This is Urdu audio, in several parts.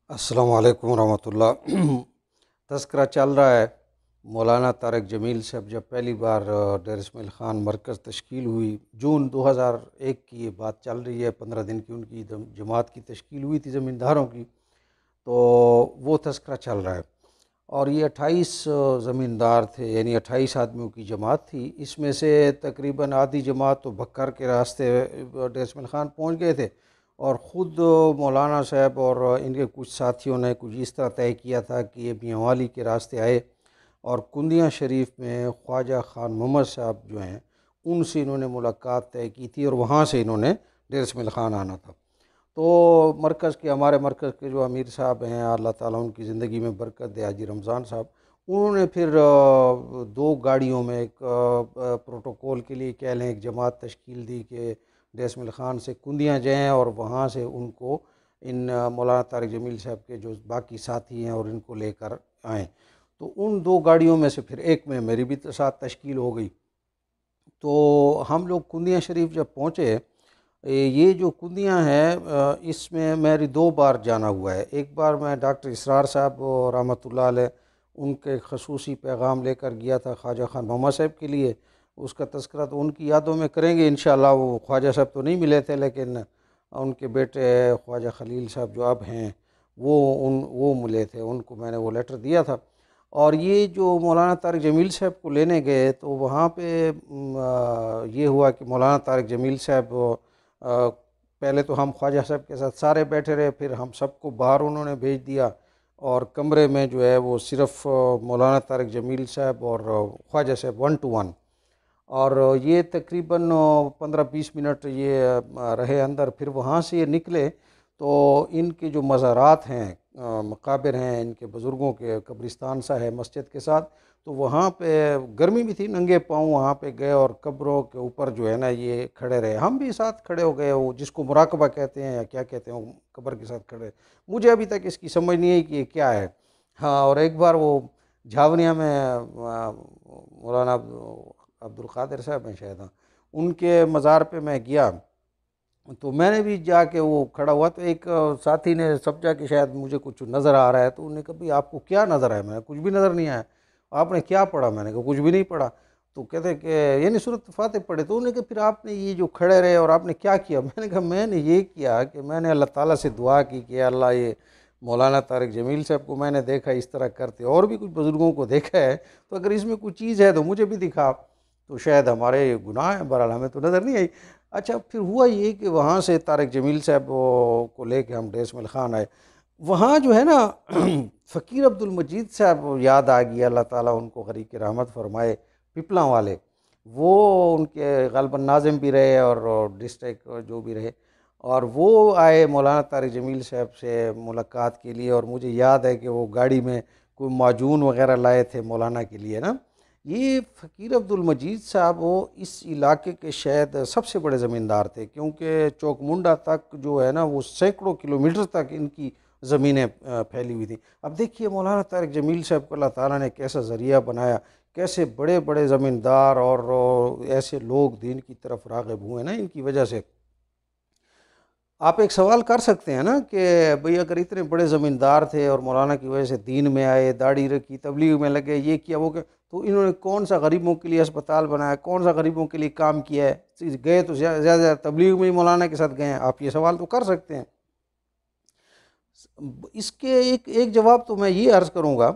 السلام علیکم ورحمۃ اللہ۔ تذکرہ چل رہا ہے مولانا طارق جمیل صاحب جب پہلی بار ڈیر اسماعیل خان مرکز تشکیل ہوئی، جون 2001 کی یہ بات چل رہی ہے۔ 15 دن کی ان کی جماعت کی تشکیل ہوئی تھی زمینداروں کی، تو وہ تذکرہ چل رہا ہے اور یہ 28 زمیندار تھے، یعنی 28 آدمیوں کی جماعت تھی۔ اس میں سے تقریباً آدھی جماعت تو بکر کے راستے ڈیر اسماعیل خان پہنچ گئے تھے، اور خود مولانا صاحب اور ان کے کچھ ساتھیوں نے کچھ اس طرح طے کیا تھا کہ یہ میاں والی کے راستے آئے اور کندیاں شریف میں خواجہ خان محمد صاحب جو ہیں ان سے انہوں نے ملاقات طے کی تھی، اور وہاں سے انہوں نے ڈیر اسماعیل خان آنا تھا۔ تو مرکز کے ہمارے مرکز کے جو امیر صاحب ہیں، اللہ تعالیٰ ان کی زندگی میں برکت دے، حاجی رمضان صاحب، انہوں نے پھر دو گاڑیوں میں ایک پروٹوکول کے لیے کہہ لیں ایک جماعت تشکیل دی کہ ڈیر اسماعیل خان سے کندیاں جائیں اور وہاں سے ان کو ان مولانا طارق جمیل صاحب کے جو باقی ساتھی ہیں اور ان کو لے کر آئیں۔ تو ان دو گاڑیوں میں سے پھر ایک میں میری بھی ساتھ تشکیل ہو گئی۔ تو ہم لوگ کندیاں شریف جب پہنچے، یہ جو کندیاں ہیں اس میں میری 2 بار جانا ہوا ہے۔ ایک بار میں ڈاکٹر اسرار صاحب رحمۃ اللہ علیہ ان کے خصوصی پیغام لے کر گیا تھا خواجہ خان محمد صاحب کے لیے، اس کا تذکرہ تو ان کی یادوں میں کریں گے انشاءاللہ۔ وہ خواجہ صاحب تو نہیں ملے تھے، لیکن ان کے بیٹے خواجہ خلیل صاحب جو اب ہیں وہ ملے تھے، ان کو میں نے وہ لیٹر دیا تھا۔ اور یہ جو مولانا طارق جمیل صاحب کو لینے گئے تو وہاں پہ یہ ہوا کہ مولانا طارق جمیل صاحب پہلے تو ہم خواجہ صاحب کے ساتھ سارے بیٹھے رہے، پھر ہم سب کو باہر انہوں نے بھیج دیا، اور کمرے میں جو ہے وہ صرف مولانا طارق جمیل صاحب اور خواجہ صاحب 1 to 1، اور یہ تقریباً 15-20 منٹ یہ رہے اندر۔ پھر وہاں سے یہ نکلے تو ان کے جو مزارات ہیں، مقابر ہیں ان کے بزرگوں کے، قبرستان سا ہے مسجد کے ساتھ، تو وہاں پہ گرمی بھی تھی، ننگے پاؤں وہاں پہ گئے اور قبروں کے اوپر جو ہے نا یہ کھڑے رہے، ہم بھی ساتھ کھڑے ہو گئے، وہ جس کو مراقبہ کہتے ہیں یا کیا کہتے ہیں، قبر کے ساتھ کھڑے۔ مجھے ابھی تک اس کی سمجھ نہیں ہے کہ یہ کیا ہے۔ ہاں، اور ایک بار وہ جھاونیاں میں مولانا عبد القادر صاحب ہیں شاید، ان کے مزار پہ میں گیا تو میں نے بھی جا کے وہ کھڑا ہوا، تو ایک ساتھی نے سمجھا کہ شاید مجھے کچھ نظر آ رہا ہے، تو انہوں نے کہا بھئی آپ کو کیا نظر آیا؟ میں نے کچھ بھی نظر نہیں آیا۔ آپ نے کیا پڑھا؟ میں نے کہا کچھ بھی نہیں پڑھا۔ تو کہتے کہ یعنی سورۃ فاتح پڑھے۔ تو انہوں نے کہا پھر آپ نے یہ جو کھڑے رہے اور آپ نے کیا کیا؟ میں نے کہا میں نے یہ کیا کہ میں نے اللہ تعالیٰ سے دعا کی کہ اللہ یہ مولانا طارق جمیل صاحب کو میں نے دیکھا اس طرح کرتے، اور بھی کچھ بزرگوں کو دیکھا ہے، تو اگر اس میں کوئی چیز ہے تو مجھے بھی دکھا، تو شاید ہمارے گناہ ہیں، بہرحال ہمیں تو نظر نہیں آئی۔ اچھا، پھر ہوا یہ کہ وہاں سے طارق جمیل صاحب کو لے کے ہم ڈیر اسماعیل خان آئے۔ وہاں جو ہے نا فقیر عبد المجید صاحب یاد آ گیا، اللہ تعالیٰ ان کو غریق رحمت فرمائے، پپلاں والے، وہ ان کے غالباً ناظم بھی رہے اور ڈسٹرکٹ جو بھی رہے، اور وہ آئے مولانا طارق جمیل صاحب سے ملاقات کے لیے، اور مجھے یاد ہے کہ وہ گاڑی میں کوئی معجون وغیرہ لائے تھے مولانا کے لیے نا۔ یہ فقیر عبد المجید صاحب وہ اس علاقے کے شاید سب سے بڑے زمیندار تھے، کیونکہ چوک منڈا تک جو ہے نا وہ سینکڑوں کلومیٹر تک ان کی زمینیں پھیلی ہوئی تھیں۔ اب دیکھیے مولانا طارق جمیل صاحب کو اللہ تعالیٰ نے کیسا ذریعہ بنایا، کیسے بڑے بڑے زمیندار اور ایسے لوگ دین کی طرف راغب ہوئے نا ان کی وجہ سے۔ آپ ایک سوال کر سکتے ہیں نا کہ بھئی اگر اتنے بڑے زمیندار تھے اور مولانا کی وجہ سے دین میں آئے، داڑھی رکھی، تبلیغ میں لگے، یہ کیا وہ کیا، تو انہوں نے کون سا غریبوں کے لیے اسپتال بنایا، کون سا غریبوں کے لیے کام کیا ہے؟ گئے تو زیادہ زیادہ تبلیغ میں ہی مولانا کے ساتھ گئے ہیں۔ آپ یہ سوال تو کر سکتے ہیں۔ اس کے ایک جواب تو میں یہ عرض کروں گا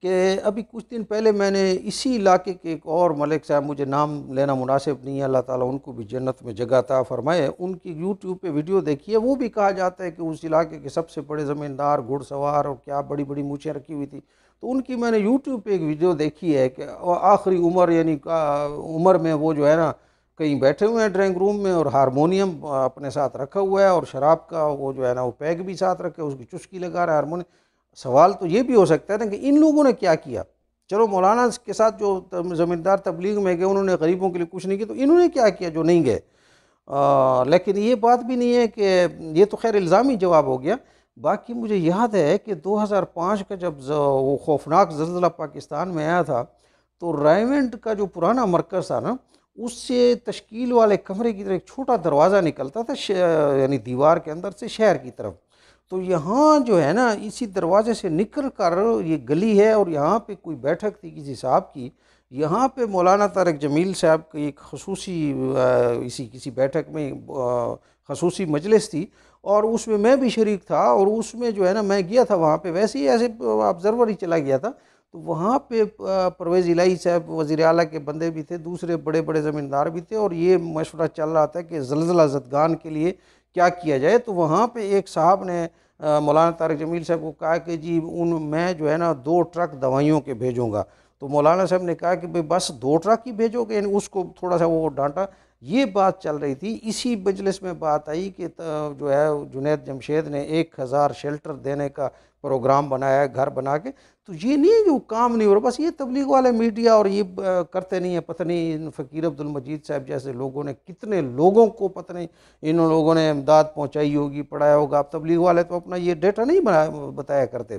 کہ ابھی کچھ دن پہلے میں نے اسی علاقے کے ایک اور ملک صاحب، مجھے نام لینا مناسب نہیں ہے، اللہ تعالیٰ ان کو بھی جنت میں جگہ عطا فرمائے، ان کی یوٹیوب پہ ویڈیو دیکھی ہے، وہ بھی کہا جاتا ہے کہ اس علاقے کے سب سے بڑے زمیندار، گھڑ سوار، اور کیا بڑی بڑی مونچھیں رکھی ہوئی تھی۔ تو ان کی میں نے یوٹیوب پہ ایک ویڈیو دیکھی ہے کہ آخری عمر، یعنی عمر میں وہ جو ہے نا کہیں بیٹھے ہوئے ہیں ڈرائنگ روم میں، اور ہارمونیم اپنے ساتھ رکھا ہوا ہے، اور شراب کا وہ جو ہے نا وہ پیگ بھی ساتھ رکھے، اس کی چسکی لگا رہا ہے ہارمونیم۔ سوال تو یہ بھی ہو سکتا ہے نا کہ ان لوگوں نے کیا کیا؟ چلو مولانا کے ساتھ جو زمیندار تبلیغ میں گئے انہوں نے غریبوں کے لیے کچھ نہیں کیا، تو انہوں نے کیا کیا جو نہیں گئے؟ لیکن یہ بات بھی نہیں ہے کہ یہ تو خیر الزامی جواب ہو گیا۔ باقی مجھے یاد ہے کہ 2005 کا جب وہ خوفناک زلزلہ پاکستان میں آیا تھا، تو رائمنڈ کا جو پرانا مرکز تھا نا، اس سے تشکیل والے کمرے کی طرف ایک چھوٹا دروازہ نکلتا تھا، یعنی دیوار کے اندر سے شہر کی طرف۔ تو یہاں جو ہے نا اسی دروازے سے نکل کر یہ گلی ہے، اور یہاں پہ کوئی بیٹھک تھی کسی صاحب کی، یہاں پہ مولانا طارق جمیل صاحب کی ایک خصوصی اسی کسی بیٹھک میں خصوصی مجلس تھی، اور اس میں بھی شریک تھا، اور اس میں جو ہے نا میں گیا تھا وہاں پہ، ویسے ہی ایسے آبزرور ہی چلا گیا تھا، تو وہاں پہ پرویز الہی صاحب وزیر اعلیٰ کے بندے بھی تھے، دوسرے بڑے بڑے زمیندار بھی تھے، اور یہ مشورہ چل رہا تھا کہ زلزلہ زدگان کے لیے کیا کیا جائے۔ تو وہاں پہ ایک صاحب نے مولانا طارق جمیل صاحب کو کہا کہ جی میں جو ہے نا 2 ٹرک دوائیوں کے بھیجوں گا، تو مولانا صاحب نے کہا کہ بھئی بس 2 ٹرک ہی بھیجو گے، یعنی اس کو تھوڑا سا وہ ڈانٹا۔ یہ بات چل رہی تھی، اسی مجلس میں بات آئی کہ جو ہے جنید جمشید نے 1000 شیلٹر دینے کا پروگرام بنایا ہے گھر بنا کے، تو یہ نہیں ہے کہ وہ کام نہیں ہو رہا، بس یہ تبلیغ والے میڈیا اور یہ کرتے نہیں ہیں، پتہ نہیں فقیر عبد المجید صاحب جیسے لوگوں نے کتنے لوگوں کو پتہ نہیں ان لوگوں نے امداد پہنچائی ہوگی، پڑھایا ہوگا۔ اب تبلیغ والے تو اپنا یہ ڈیٹا نہیں بتایا کرتے۔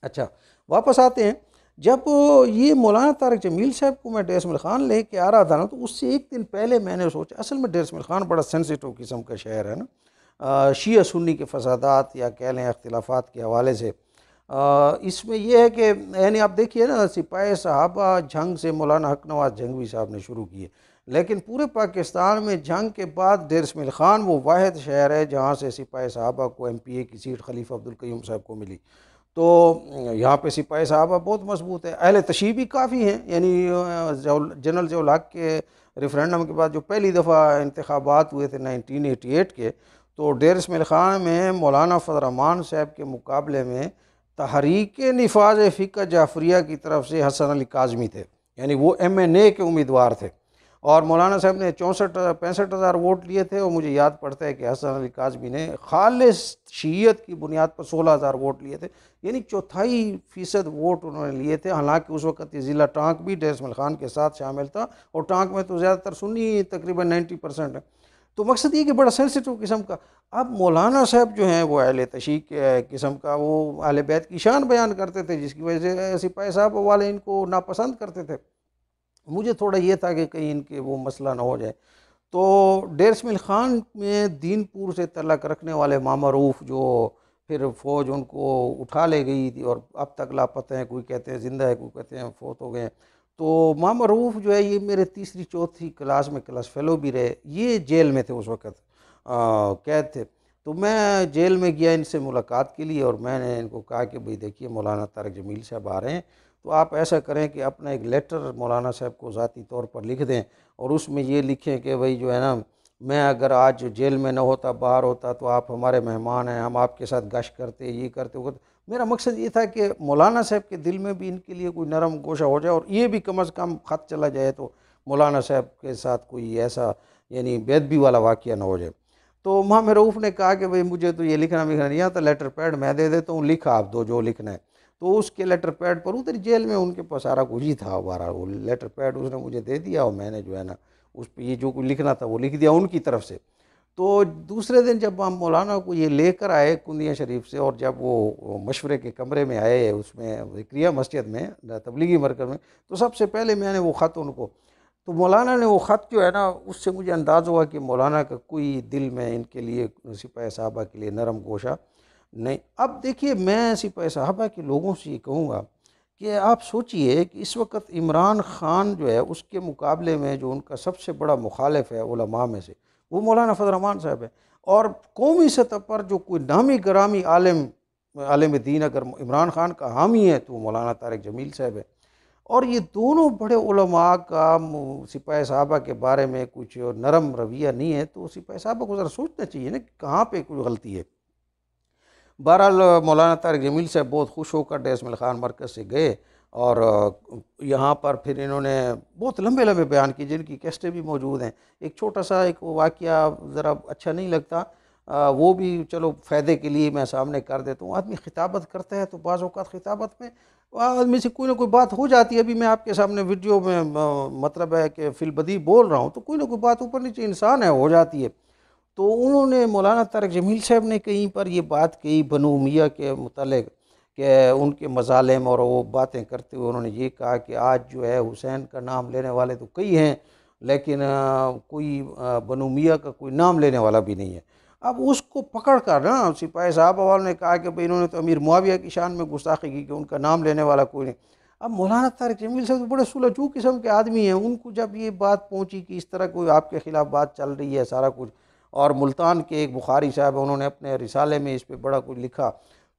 اچھا، واپس آتے ہیں، جب یہ مولانا طارق جمیل صاحب کو میں ڈیر اسماعیل خان لے کے آ رہا تھا نا، تو اس سے ایک دن پہلے میں نے سوچا، اصل میں ڈیر اسماعیل خان بڑا سینسیٹیو قسم کا شہر ہے نا، شیعہ سنی کے فسادات یا کہہ لیں اختلافات کے حوالے سے۔ اس میں یہ ہے کہ یعنی آپ دیکھیے نا، سپاہی صحابہ جنگ سے مولانا حق نواز جنگوی صاحب نے شروع کیے، لیکن پورے پاکستان میں جنگ کے بعد ڈیر اسماعیل خان وہ واحد شہر ہے جہاں سے سپاہی صحابہ کو MP کی سیٹ خلیفہ عبدالقیوم صاحب کو ملی۔ تو یہاں پہ سپاہی صحابہ بہت مضبوط ہے، اہل تشیع بھی کافی ہیں، یعنی جنرل ضیاء الحق کے ریفرینڈم کے بعد جو پہلی دفعہ انتخابات ہوئے تھے 1988 کے، تو ڈیر اسماعیل خان میں مولانا فضل الرحمان صاحب کے مقابلے میں تحریک نفاذ فقہ جعفریہ کی طرف سے حسن علی کاظمی تھے، یعنی وہ MNA کے امیدوار تھے، اور مولانا صاحب نے 65 ہزار ووٹ لیے تھے، اور مجھے یاد پڑتا ہے کہ حسن علی کاظمی نے خالص شیعیت کی بنیاد پر 16,000 ووٹ لیے تھے، یعنی 4.5% ووٹ انہوں نے لیے تھے۔ حالانکہ اس وقت یہ ضلع ٹانک بھی ڈیر اسماعیل خان کے ساتھ شامل تھا، اور ٹانک میں تو زیادہ تر سنی تقریباً 90% ہے۔ تو مقصد یہ کہ بڑا سینسیٹیو قسم کا، اب مولانا صاحب جو ہیں وہ اہل تشیع قسم کا، وہ اہل بیت کی شان بیان کرتے تھے، جس کی وجہ سے سپاہی صاحب والے ان کو ناپسند کرتے تھے۔ مجھے تھوڑا یہ تھا کہ کہیں ان کے وہ مسئلہ نہ ہو جائے، تو ڈیر اسماعیل خان میں دین پور سے تعلق رکھنے والے ماما روف، جو پھر فوج ان کو اٹھا لے گئی تھی اور اب تک لاپتہ ہیں، کوئی کہتے ہیں زندہ ہے، کوئی کہتے ہیں فوت ہو گئے ہیں، تو ماما روف جو ہے یہ میرے 3ری-4تھی کلاس میں کلاس فیلو بھی رہے، یہ جیل میں تھے اس وقت، قید تھے۔ تو میں جیل میں گیا ان سے ملاقات کے لیے، اور میں نے ان کو کہا کہ بھئی دیکھیے مولانا طارق جمیل صاحب آ رہے ہیں، تو آپ ایسا کریں کہ اپنا ایک لیٹر مولانا صاحب کو ذاتی طور پر لکھ دیں، اور اس میں یہ لکھیں کہ بھئی جو ہے نا، میں اگر آج جیل میں نہ ہوتا، باہر ہوتا، تو آپ ہمارے مہمان ہیں، ہم آپ کے ساتھ گشت کرتے، یہ کرتے ہوگا۔ میرا مقصد یہ تھا کہ مولانا صاحب کے دل میں بھی ان کے لیے کوئی نرم گوشہ ہو جائے، اور یہ بھی کم از کم خط چلا جائے تو مولانا صاحب کے ساتھ کوئی ایسا یعنی بے ادبی والا واقعہ نہ ہو جائے۔ تو ماما روف نے کہا کہ بھئی مجھے تو یہ لکھنا نہیں آتا، لیٹر پیڈ میں دے دیتا ہوں، لکھا آپ دو جو لکھنا ہے۔ تو اس کے لیٹر پیڈ پر ادھر جیل میں ان کے پاس سارا کچھ ہی تھا، بہرحال وہ لیٹر پیڈ اس نے مجھے دے دیا، اور میں نے جو ہے نا اس پہ یہ جو کچھ لکھنا تھا وہ لکھ دیا ان کی طرف سے۔ تو دوسرے دن جب ہم مولانا کو یہ لے کر آئے کندیا شریف سے، اور جب وہ مشورے کے کمرے میں آئے، اس میں ذکریہ مسجد میں تبلیغی مرکز میں، تو سب سے پہلے میں نے وہ خط ان کو، تو مولانا نے وہ خط جو ہے نا، اس سے مجھے انداز ہوا کہ مولانا کا کوئی دل میں ان کے لیے سپاہی صحابہ کے لیے نرم گوشہ نہیں۔ اب دیکھیے میں سپاہی صحابہ کے لوگوں سے یہ کہوں گا کہ آپ سوچئے کہ اس وقت عمران خان جو ہے اس کے مقابلے میں جو ان کا سب سے بڑا مخالف ہے علماء میں سے، وہ مولانا فضل الرحمان صاحب ہے، اور قومی سطح پر جو کوئی نامی گرامی عالم دین اگر عمران خان کا حامی ہے تو وہ مولانا طارق جمیل صاحب ہے، اور یہ دونوں بڑے علماء کا سپاہی صحابہ کے بارے میں کچھ نرم رویہ نہیں ہے، تو سپاہی صحابہ کو ذرا سوچنا چاہیے نا کہ کہاں پہ کوئی غلطی ہے۔ بہرحال مولانا طارق جمیل صاحب بہت خوش ہو کر ڈیر اسماعیل خان مرکز سے گئے، اور یہاں پر پھر انہوں نے بہت لمبے لمبے بیان کیے، جن کی کیسٹیں بھی موجود ہیں۔ ایک چھوٹا سا ایک واقعہ ذرا اچھا نہیں لگتا، وہ بھی چلو فائدے کے لیے میں سامنے کر دیتا ہوں۔ آدمی خطابت کرتا ہے تو بعض اوقات خطابت میں آدمی سے کوئی نہ کوئی بات ہو جاتی ہے، ابھی میں آپ کے سامنے ویڈیو میں مطلب ہے کہ فی البدیہہ بول رہا ہوں، تو کوئی نہ کوئی بات اوپر نیچے انسان ہے ہو جاتی ہے۔ تو انہوں نے مولانا طارق جمیل صاحب نے کہیں پر یہ بات کہی بنو امیہ کے متعلق، کہ ان کے مظالم، اور وہ باتیں کرتے ہوئے انہوں نے یہ کہا کہ آج جو ہے حسین کا نام لینے والے تو کئی ہیں، لیکن کوئی بنو امیہ کا کوئی نام لینے والا بھی نہیں ہے۔ اب اس کو پکڑ کر نا سپاہی صاحب والوں نے کہا کہ بھئی انہوں نے تو امیر معاویہ کی شان میں گستاخی کی کہ ان کا نام لینے والا کوئی نہیں. اب مولانا طارق جمیل صاحب بڑے سلجھو قسم کے آدمی ہیں، ان کو جب یہ بات پہنچی کہ اس طرح کوئی آپ کے خلاف بات چل رہی ہے سارا کچھ، اور ملتان کے ایک بخاری صاحب انہوں نے اپنے رسالے میں اس پہ بڑا کچھ لکھا،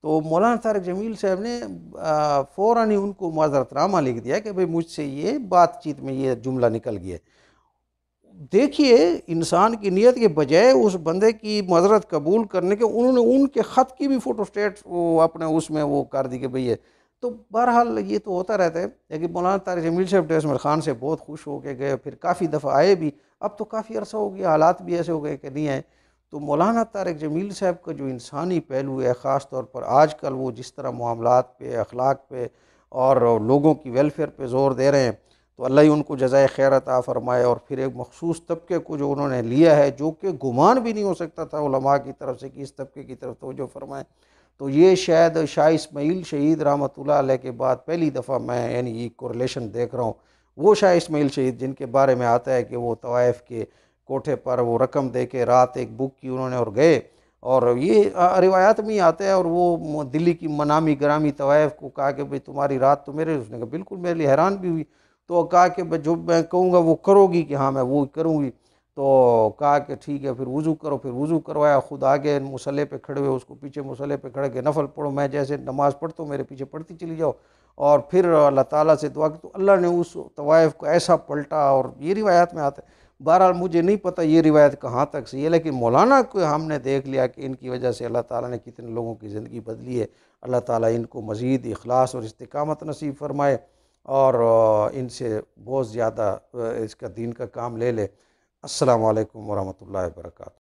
تو مولانا طارق جمیل صاحب نے فوراً ہی ان کو معذرت نامہ لکھ دیا کہ بھئی مجھ سے یہ بات چیت میں یہ جملہ نکل گیا. دیکھیے انسان کی نیت کے بجائے اس بندے کی معذرت قبول کرنے کے انہوں نے ان کے خط کی بھی فوٹو اسٹیٹ وہ اپنے اس میں وہ کر دی کہ بھئی یہ تو بہرحال یہ تو ہوتا رہتا ہے. لیکن مولانا طارق جمیل صاحب ڈیرس مل خان سے بہت خوش ہو کے گئے، پھر کافی دفعہ آئے بھی، اب تو کافی عرصہ ہو گیا، حالات بھی ایسے ہو گئے کہ نہیں آئے. تو مولانا طارق جمیل صاحب کا جو انسانی پہلو ہے، خاص طور پر آج کل وہ جس طرح معاملات پہ، اخلاق پہ اور لوگوں کی ویلفیئر پہ زور دے رہے ہیں، تو اللہ ہی ان کو جزائے خیر عطا فرمائے. اور پھر ایک مخصوص طبقے کو جو انہوں نے لیا ہے، جو کہ گمان بھی نہیں ہو سکتا تھا علماء کی طرف سے کہ اس طبقے کی طرف توجہ فرمائیں، تو یہ شاید شاہ اسماعیل شہید رحمۃ اللہ علیہ کے بعد پہلی دفعہ میں یعنی یہ کوریلیشن دیکھ رہا ہوں. وہ شاہ اسماعیل شہید جن کے بارے میں آتا ہے کہ وہ طوائف کے کوٹھے پر وہ رقم دے کے رات ایک بک کی انہوں نے اور گئے، اور یہ روایات میں ہی آتا ہے، اور وہ دلی کی منامی گرامی طوائف کو کہا کہ بھئی تمہاری رات تو میرے، اس نے کہا بالکل، میرے لیے حیران بھی ہوئی. تو کہا کہ جو میں کہوں گا وہ کرو گی، کہ ہاں میں وہ کروں گی. تو کہا کہ ٹھیک ہے، پھر وضو کرو، پھر وضو کروایا، خود آگے مصلے پہ کھڑے ہوئے، اس کو پیچھے مصلے پہ کھڑے کے نفل پڑھو، میں جیسے نماز پڑھتا ہوں میرے پیچھے پڑھتی چلی جاؤ، اور پھر اللہ تعالیٰ سے دعا کی تو اللہ نے اس طوائف کو ایسا پلٹا. اور یہ روایات میں آتا ہے. بہرحال مجھے نہیں پتہ یہ روایت کہاں تک صحیح ہے، لیکن مولانا کو ہم نے دیکھ لیا کہ ان کی وجہ سے اللہ تعالیٰ نے کتنے لوگوں کی زندگی بدلی ہے. اللہ تعالیٰ ان کو مزید اخلاص اور استقامت نصیب فرمائے، اور ان سے بہت زیادہ اس کا دین کا کام لے لے. السلام علیکم ورحمۃ اللہ وبرکاتہ.